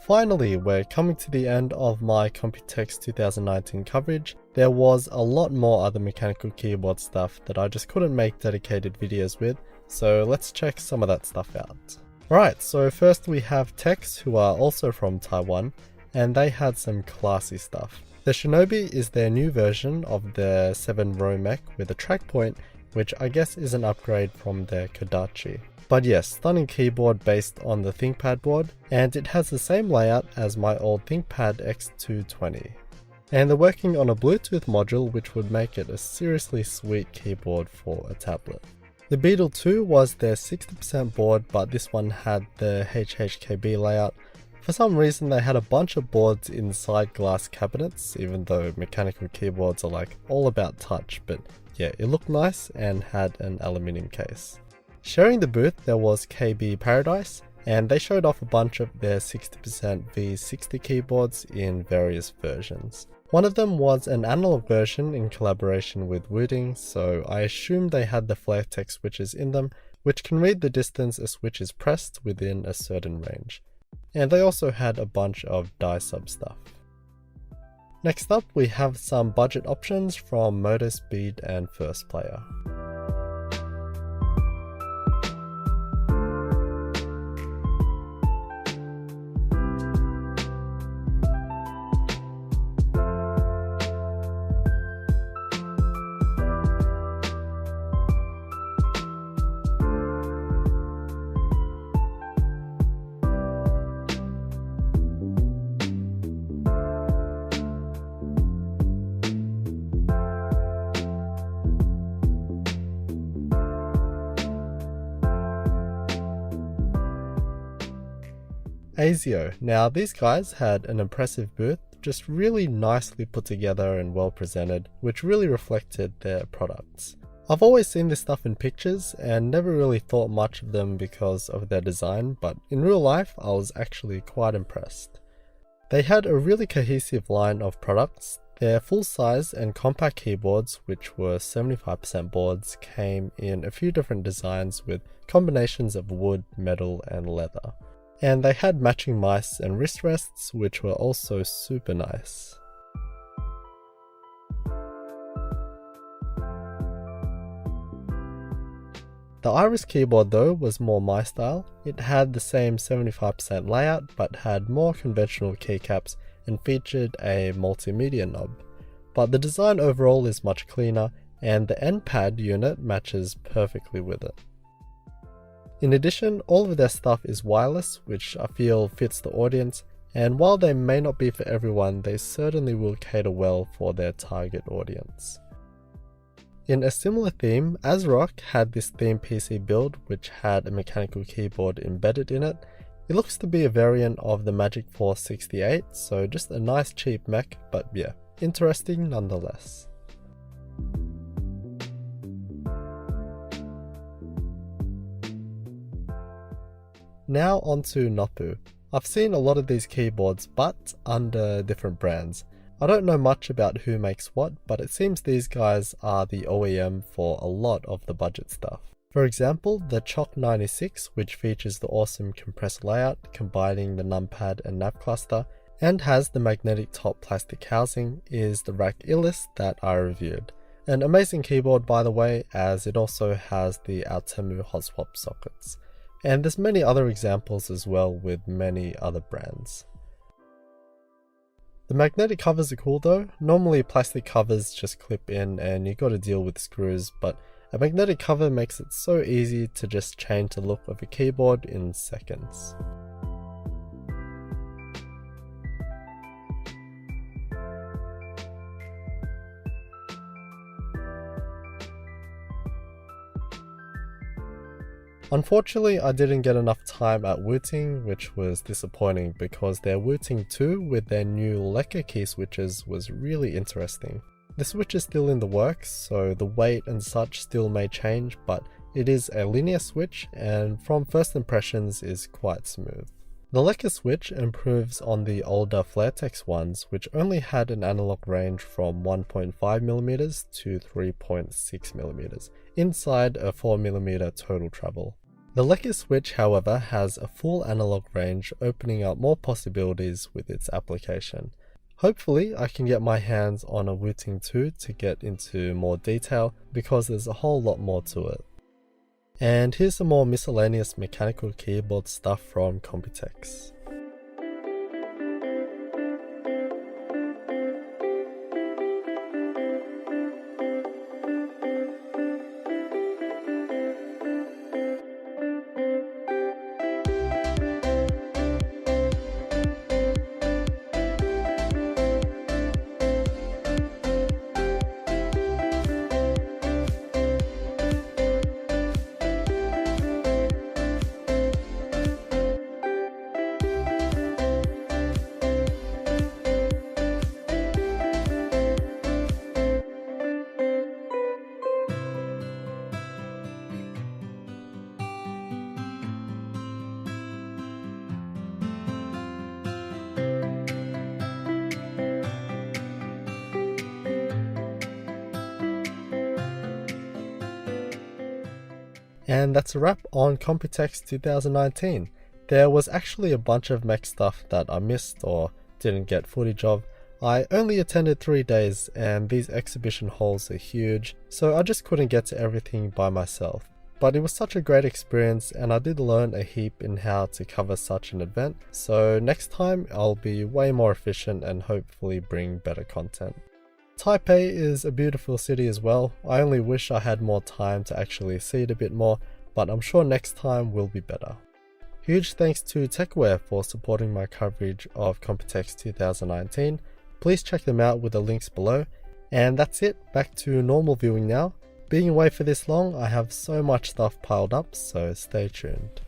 Finally, we're coming to the end of my Computex 2019 coverage. There was a lot more other mechanical keyboard stuff that I just couldn't make dedicated videos with, so let's check some of that stuff out. Alright, so first we have Tex, who are also from Taiwan, and they had some classy stuff. The Shinobi is their new version of their 7-row mech with a track point, which I guess is an upgrade from their Kodachi. But yes, stunning keyboard based on the ThinkPad board, and it has the same layout as my old ThinkPad X220. And they're working on a Bluetooth module which would make it a seriously sweet keyboard for a tablet. The Beetle 2 was their 60% board, but this one had the HHKB layout. For some reason they had a bunch of boards inside glass cabinets, even though mechanical keyboards are like all about touch, but yeah, it looked nice and had an aluminium case. Sharing the booth there was KB Paradise, and they showed off a bunch of their 60% V60 keyboards in various versions. One of them was an analog version in collaboration with Wooting, so I assume they had the FlareTech switches in them, which can read the distance a switch is pressed within a certain range. And they also had a bunch of die sub stuff. Next up we have some budget options from Motor Speed and First Player. ASIO. Now these guys had an impressive booth, just really nicely put together and well presented, which really reflected their products. I've always seen this stuff in pictures and never really thought much of them because of their design, but in real life I was actually quite impressed. They had a really cohesive line of products. Their full-size and compact keyboards, which were 75% boards, came in a few different designs with combinations of wood, metal and leather. And they had matching mice and wrist rests, which were also super nice. The Iris keyboard though was more my style. It had the same 75% layout but had more conventional keycaps and featured a multimedia knob. But the design overall is much cleaner and the end pad unit matches perfectly with it. In addition, all of their stuff is wireless, which I feel fits the audience, and while they may not be for everyone, they certainly will cater well for their target audience. In a similar theme, ASRock had this theme PC build which had a mechanical keyboard embedded in it. It looks to be a variant of the Magic Force 68, so just a nice cheap mech, but yeah, interesting nonetheless. Now onto Noppu. I've seen a lot of these keyboards but under different brands. I don't know much about who makes what, but it seems these guys are the OEM for a lot of the budget stuff. For example, the Choc 96, which features the awesome compressed layout combining the numpad and nav cluster, and has the magnetic top plastic housing, is the Rack Illis that I reviewed. An amazing keyboard by the way, as it also has the Altemu hot swap sockets. And there's many other examples as well with many other brands. The magnetic covers are cool though. Normally plastic covers just clip in and you gotta deal with screws, but a magnetic cover makes it so easy to just change the look of a keyboard in seconds. Unfortunately, I didn't get enough time at Wooting, which was disappointing because their Wooting 2 with their new Leica key switches was really interesting. The switch is still in the works, so the weight and such still may change, but it is a linear switch and from first impressions is quite smooth. The Leica switch improves on the older FlareTech ones, which only had an analog range from 1.5mm to 3.6mm inside a 4mm total travel. The Leica switch, however, has a full analog range, opening up more possibilities with its application. Hopefully I can get my hands on a Wooting 2 to get into more detail, because there's a whole lot more to it. And here's some more miscellaneous mechanical keyboard stuff from Computex. And that's a wrap on Computex 2019. There was actually a bunch of mech stuff that I missed or didn't get footage of. I only attended 3 days and these exhibition halls are huge, so I just couldn't get to everything by myself. But it was such a great experience and I did learn a heap in how to cover such an event, so next time I'll be way more efficient and hopefully bring better content. Taipei is a beautiful city as well. I only wish I had more time to actually see it a bit more, but I'm sure next time will be better. Huge thanks to Techware for supporting my coverage of Computex 2019. Please check them out with the links below. And that's it, back to normal viewing now. Being away for this long, I have so much stuff piled up, so stay tuned.